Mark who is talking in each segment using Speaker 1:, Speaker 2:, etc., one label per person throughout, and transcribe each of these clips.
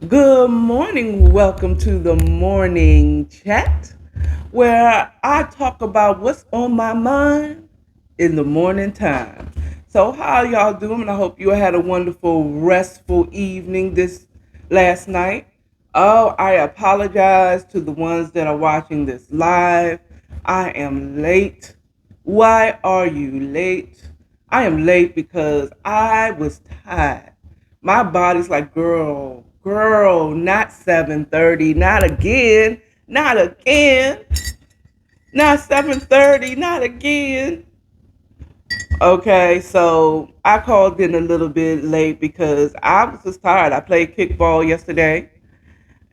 Speaker 1: Good morning. Welcome to the morning chat where I talk about what's on my mind in the morning time. So, how y'all doing? I hope you had a wonderful, restful evening this last night. Oh, I apologize to the ones that are watching this live. I am late. Why are you late? I am late because I was tired. My body's like, girl, not 7:30, not again, not again, not 7:30, not again. Okay, so I called in a little bit late because I was just tired. I played kickball yesterday,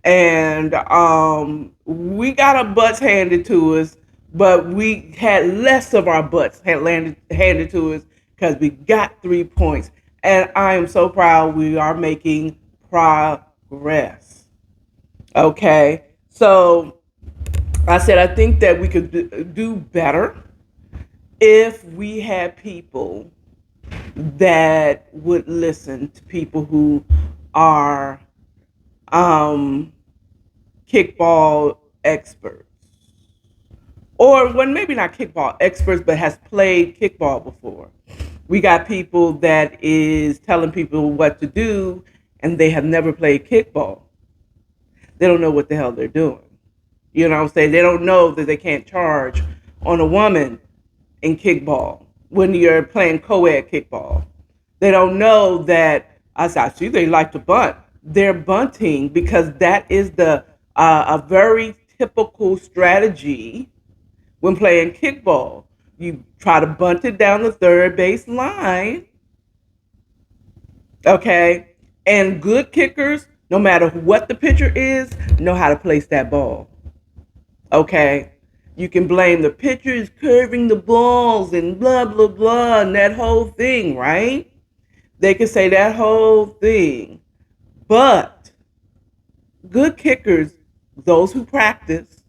Speaker 1: and we got our butts handed to us, but we had less of our butts handed to us because we got 3 points, and I am so proud. We are making progress. Okay, so I said I think that we could do better if we had people that would listen to people who are um, kickball experts, or when maybe not kickball experts, but has played kickball before. We got people that is telling people what to do, and they have never played kickball. They don't know what the hell they're doing. You know what I'm saying? They don't know that they can't charge on a woman in kickball when you're playing co-ed kickball. They don't know that, as I see, they like to bunt. They're bunting because that is the a very typical strategy when playing kickball. You try to bunt it down the third base line, okay? And good kickers, no matter what the pitcher is, know how to place that ball. Okay. You can blame the pitchers curving the balls and blah, blah, blah, and that whole thing, right? They can say that whole thing. But good kickers, those who practice,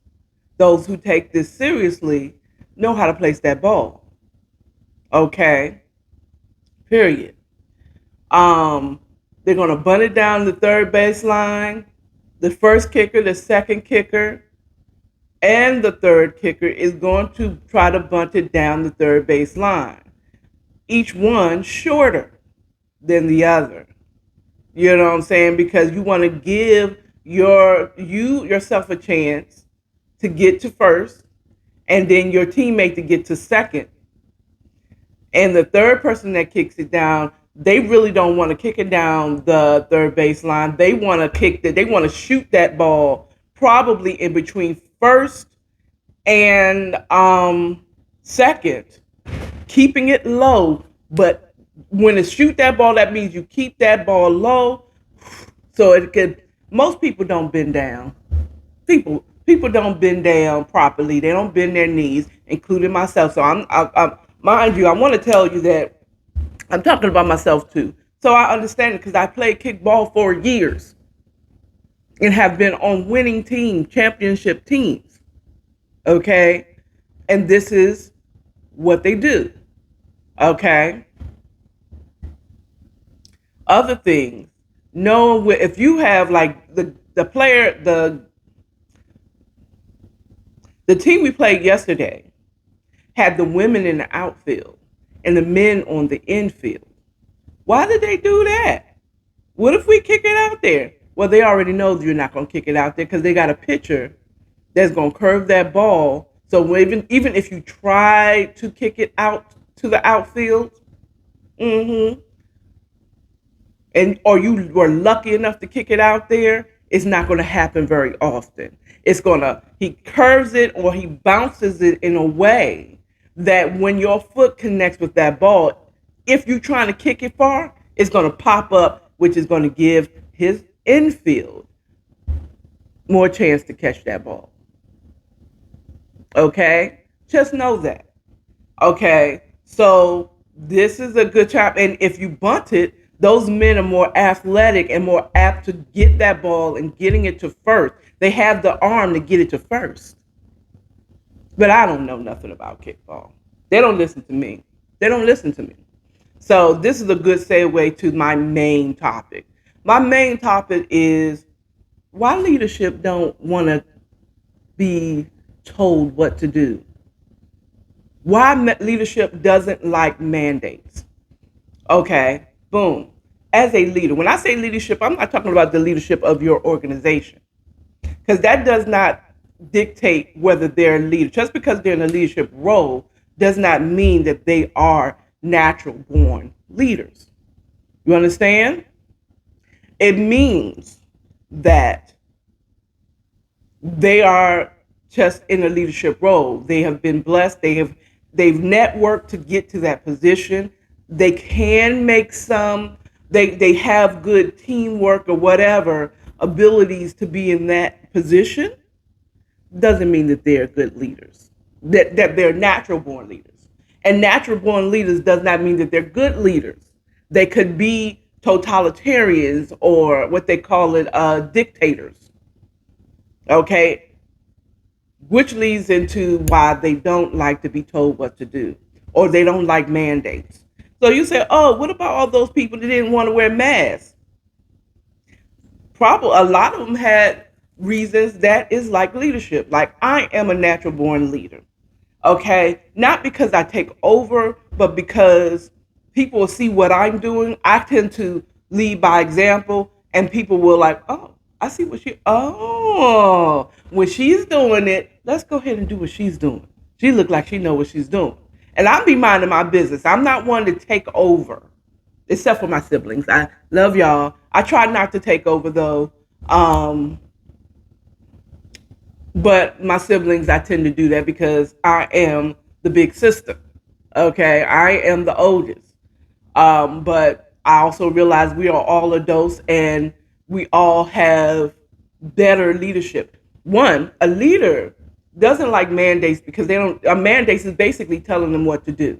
Speaker 1: those who take this seriously, know how to place that ball. Okay. Period. Um, they're going to bunt it down the third baseline. The first kicker, the second kicker, and the third kicker is going to try to bunt it down the third base line. Each one shorter than the other. You know what I'm saying? Because you want to give yourself a chance to get to first, and then your teammate to get to second. And the third person that kicks it down, they really don't want to kick it down the third baseline. They want to they want to shoot that ball probably in between first and second, keeping it low. But when it shoot that ball, that means you keep that ball low, so it could. Most people don't bend down. People don't bend down properly. They don't bend their knees, including myself. So mind you, I want to tell you that I'm talking about myself too. So I understand it because I played kickball for years and have been on winning team, championship teams. Okay, and this is what they do. Okay. Other things. Know if you have like the player the team we played yesterday had the women in the outfield and the men on the infield. Why did they do that? What if we kick it out there? Well, they already know you're not going to kick it out there because they got a pitcher that's going to curve that ball. So even if you try to kick it out to the outfield, mm-hmm, and or you were lucky enough to kick it out there, it's not going to happen very often. It's going to he curves it or he bounces it in a way that when your foot connects with that ball, if you're trying to kick it far, it's going to pop up, which is going to give his infield more chance to catch that ball. Okay? Just know that. Okay? So this is a good job. And if you bunt it, those men are more athletic and more apt to get that ball and getting it to first. They have the arm to get it to first. But I don't know nothing about kickball. They don't listen to me. They don't listen to me. So this is a good segue to my main topic. my main topic is why leadership don't want to be told what to do. Why leadership doesn't like mandates. Okay, boom. As a leader, when I say leadership, I'm not talking about the leadership of your organization, because that does not dictate whether they're a leader. Just because they're in a leadership role does not mean that they are natural born leaders. You understand? It means that they are just in a leadership role. They have been blessed. They've networked to get to that position. They can make some. They have good teamwork or whatever abilities to be in that position. Doesn't mean that they're good leaders. That they're natural born leaders. And natural born leaders does not mean that they're good leaders. They could be totalitarians or what they call it, dictators. Okay, which leads into why they don't like to be told what to do or they don't like mandates. So you say, oh, what about all those people that didn't want to wear masks? Probably a lot of them had reasons. That is like leadership. Like, I am a natural born leader. Okay, not because I take over, but because people will see what I'm doing. I tend to lead by example, and people will like, oh, I see what when she's doing it, let's go ahead and do what she's doing. She look like she know what she's doing. And I'll be minding my business. I'm not one to take over, except for my siblings. I love y'all. I try not to take over though. But my siblings, I tend to do that because I am the big sister. Okay, I am the oldest. But I also realize we are all adults and we all have better leadership. One, a leader doesn't like mandates because they don't. A mandate is basically telling them what to do.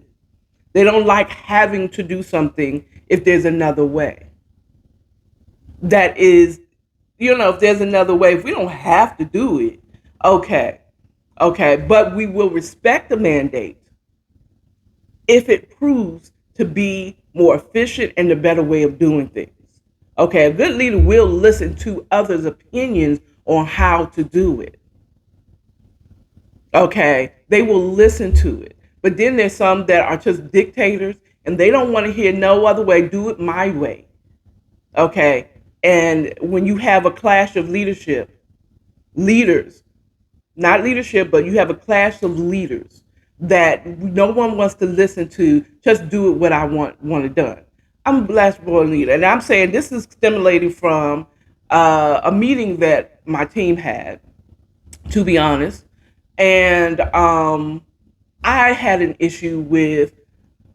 Speaker 1: They don't like having to do something if there's another way. That is, if there's another way, if we don't have to do it, okay, but we will respect the mandate if it proves to be more efficient and a better way of doing things. Okay, a good leader will listen to others' opinions on how to do it. Okay, they will listen to it. But then there's some that are just dictators and they don't want to hear no other way. Do it my way. Okay, and when you have a clash of leaders, not leadership, but you have a clash of leaders that no one wants to listen to. Just do it what I want it done. I'm a blessed born leader, and I'm saying this is stimulating from a meeting that my team had, to be honest, and I had an issue with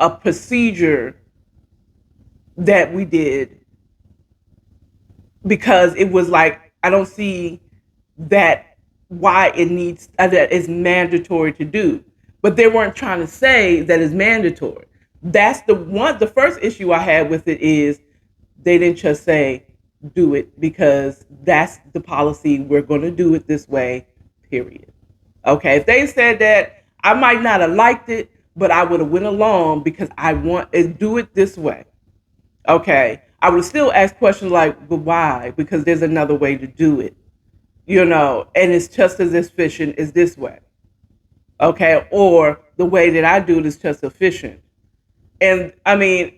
Speaker 1: a procedure that we did because it was like I don't see that why it needs that is mandatory to do, but they weren't trying to say that it's mandatory. That's the first issue I had with it is they didn't just say do it because that's the policy, we're going to do it this way, period. Okay, if they said that, I might not have liked it, but I would have went along because I want to do it this way. Okay, I would still ask questions like, but why? Because there's another way to do it, and it's just as efficient as this way. Okay, or the way that I do it is just efficient. And I mean,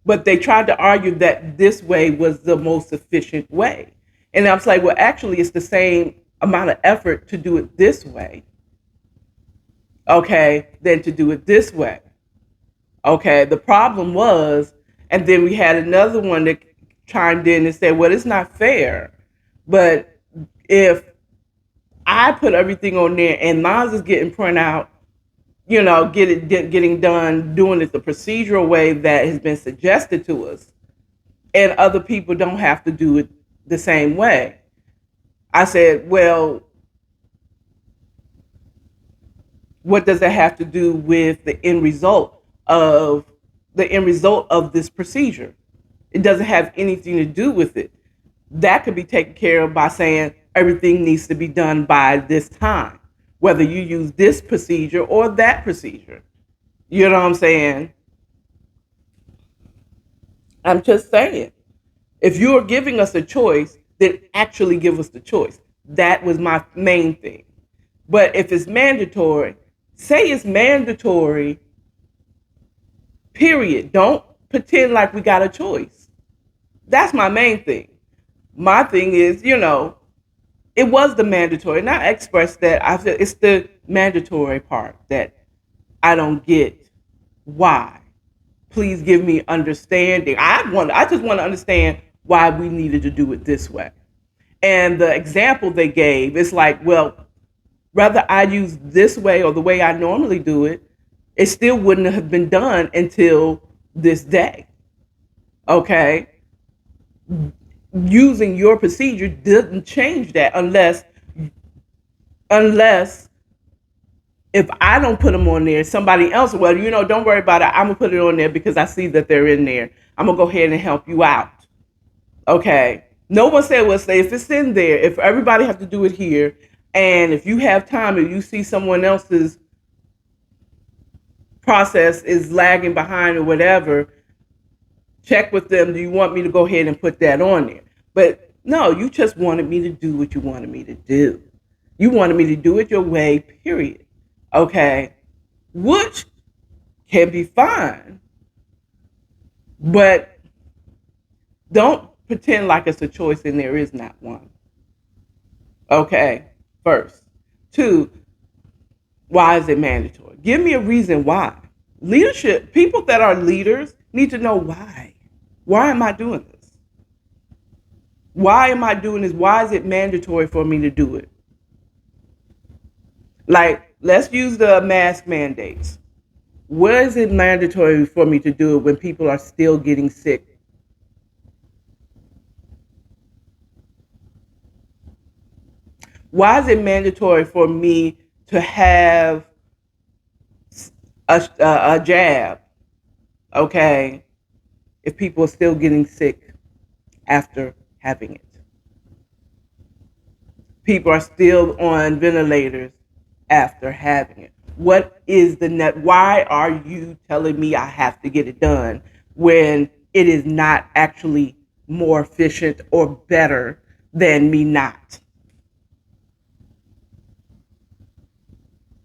Speaker 1: but they tried to argue that this way was the most efficient way. And I was like, well, actually, it's the same amount of effort to do it this way, okay, than to do it this way. Okay, the problem was, and then we had another one that chimed in and said, well, it's not fair. But if I put everything on there and mine is getting printed out, getting done, doing it the procedural way that has been suggested to us, and other people don't have to do it the same way. I said, well, what does that have to do with the end result of this procedure? It doesn't have anything to do with it. That could be taken care of by saying everything needs to be done by this time, whether you use this procedure or that procedure. You know what I'm saying? I'm just saying. If you're giving us a choice, then actually give us the choice. That was my main thing. But if it's mandatory, say it's mandatory, period. Don't pretend like we got a choice. That's my main thing. My thing is, it was the mandatory. And I expressed that. I said it's the mandatory part that I don't get. Why? Please give me understanding. I just want to understand why we needed to do it this way. And the example they gave is like, well, whether I use this way or the way I normally do it, it still wouldn't have been done until this day. Okay? Using your procedure doesn't change that unless if I don't put them on there, somebody else, well, don't worry about it. I'm going to put it on there because I see that they're in there. I'm going to go ahead and help you out. Okay. No one said, well, say if it's in there, if everybody has to do it here, and if you have time and you see someone else's process is lagging behind or whatever, check with them. Do you want me to go ahead and put that on there? But no, you just wanted me to do what you wanted me to do. You wanted me to do it your way, period. Okay. Which can be fine. But don't pretend like it's a choice and there is not one. Okay. First. Two, why is it mandatory? Give me a reason why. Leadership, people that are leaders need to know why. Why am I doing this? Why am I doing this? Why is it mandatory for me to do it? Like, let's use the mask mandates. Where is it mandatory for me to do it when people are still getting sick? Why is it mandatory for me to have a jab? Okay, if people are still getting sick after having it. People are still on ventilators after having it. What is the net? Why are you telling me I have to get it done when it is not actually more efficient or better than me not?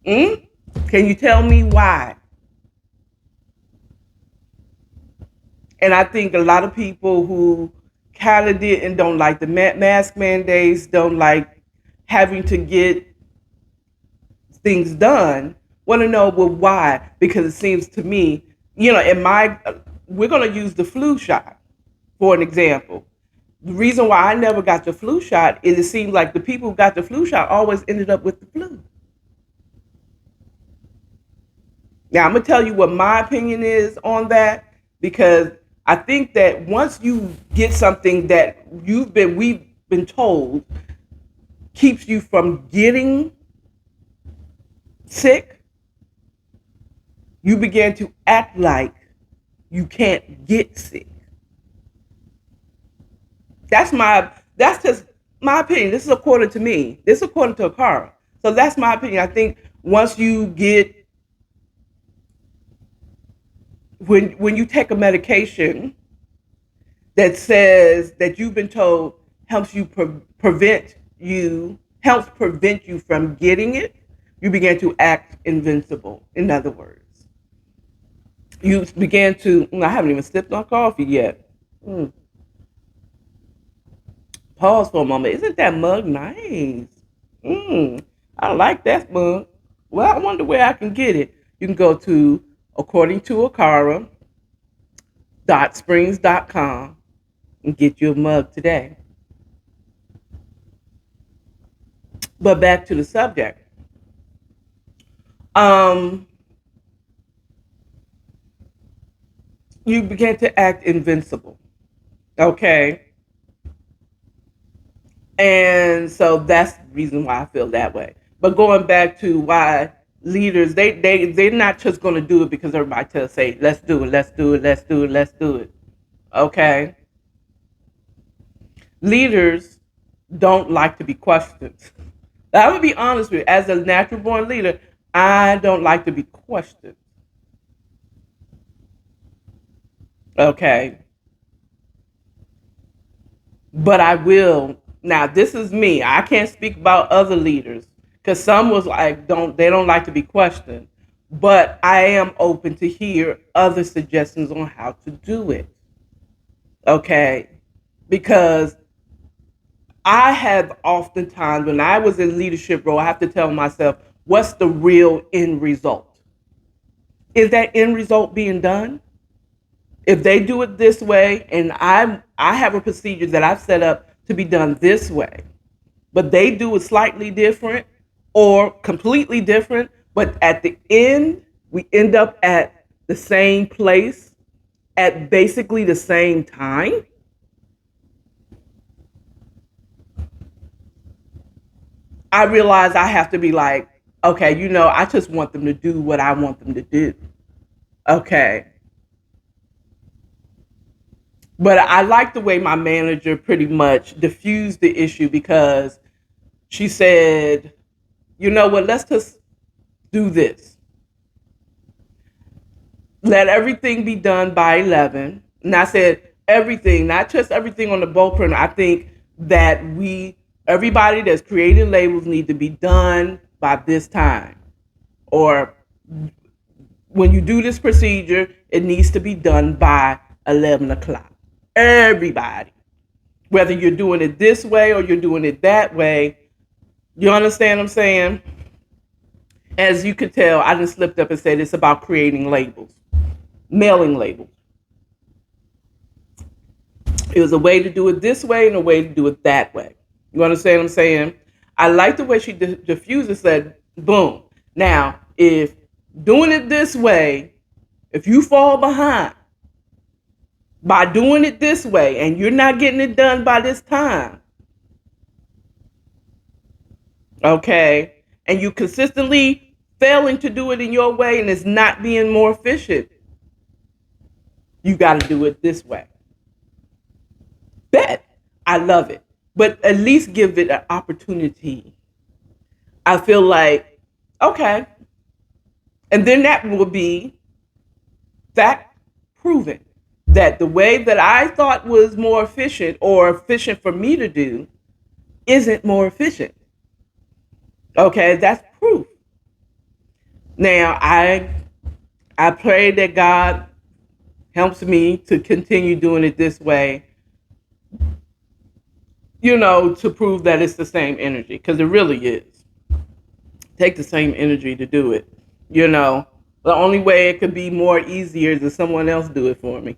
Speaker 1: Can you tell me why? And I think a lot of people who kind of did and don't like the mask mandates, don't like having to get things done, want to know, well, why? Because it seems to me, we're going to use the flu shot for an example. The reason why I never got the flu shot is it seems like the people who got the flu shot always ended up with the flu. Now, I'm going to tell you what my opinion is on that, because I think that once you get something that we've been told keeps you from getting sick, you begin to act like you can't get sick. That's just my opinion. This is according to me. This is according to AKARA. So that's my opinion. I think once you get when you take a medication that says that you've been told helps prevent you from getting it, you begin to act invincible. In other words, you began to. I haven't even sipped on coffee yet. Pause for a moment. Isn't that mug nice? I like that mug. Well, I wonder where I can get it. You can go to according to AKARA.springs.com and get you a mug today. But back to the subject. You begin to act invincible. Okay. And so that's the reason why I feel that way. But going back to why leaders, they're not just going to do it because everybody say, let's do it, let's do it, let's do it, let's do it. Okay. Leaders don't like to be questioned. I would be honest with you. As a natural born leader, I don't like to be questioned. Okay. But I will. Now, this is me. I can't speak about other leaders because some was like, they don't like to be questioned. But I am open to hear other suggestions on how to do it. Okay. Because I have oftentimes, when I was in leadership role, I have to tell myself, what's the real end result? Is that end result being done? If they do it this way, and I have a procedure that I've set up to be done this way, but they do it slightly different or completely different, but at the end, we end up at the same place at basically the same time. I realize I have to be like, okay, I just want them to do what I want them to do. Okay. But I like the way my manager pretty much diffused the issue because she said, you know what, let's just do this. Let everything be done by 11. And I said, everything, not just everything on the blueprint. I think that everybody that's creating labels need to be done by this time. Or when you do this procedure, it needs to be done by 11 o'clock. Everybody. Whether you're doing it this way or you're doing it that way, you understand what I'm saying? As you could tell, I just slipped up and said it's about creating labels, mailing labels. It was a way to do it this way and a way to do it that way. You understand what I'm saying? I like the way she diffused it, said, boom. Now, if doing it this way, if you fall behind by doing it this way and you're not getting it done by this time, okay, and you consistently failing to do it in your way and it's not being more efficient, you got to do it this way. Bet. I love it. But at least give it an opportunity. I feel like, okay. And then that will be fact proven that the way that I thought was more efficient or efficient for me to do isn't more efficient. Okay, that's proof. Now, I pray that God helps me to continue doing it this way, to prove that it's the same energy, because it really is. Take the same energy to do it. The only way it could be more easier is if someone else do it for me,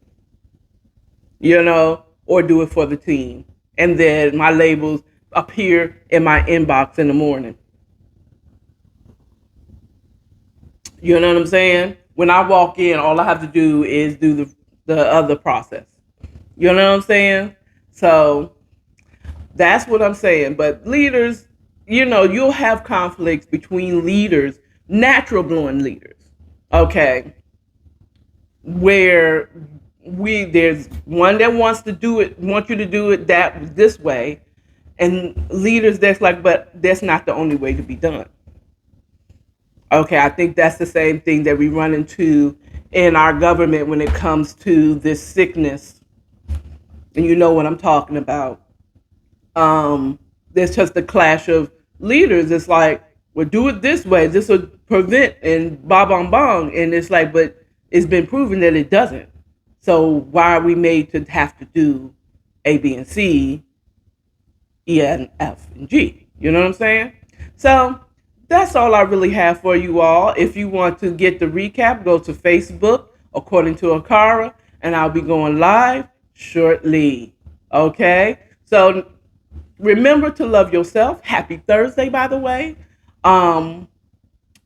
Speaker 1: or do it for the team. And then my labels appear in my inbox in the morning. You know what I'm saying? When I walk in, all I have to do is do the other process. You know what I'm saying? So that's what I'm saying. But leaders, you'll have conflicts between leaders, natural born leaders. Okay. Where there's one that wants you to do it this way, and leaders that's like, but that's not the only way to be done. Okay, I think that's the same thing that we run into in our government when it comes to this sickness. And you know what I'm talking about. There's just a clash of leaders. It's like, well, do it this way. This will prevent and bong bong. And it's like, but it's been proven that it doesn't. So why are we made to have to do A, B, and C, E, and F, and G? You know what I'm saying? So that's all I really have for you all. If you want to get the recap, go to Facebook, according to AKARA, and I'll be going live shortly. Okay? So remember to love yourself. Happy Thursday, by the way.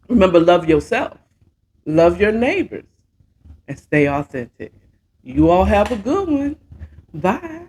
Speaker 1: Remember, love yourself. Love your neighbors. And stay authentic. You all have a good one. Bye.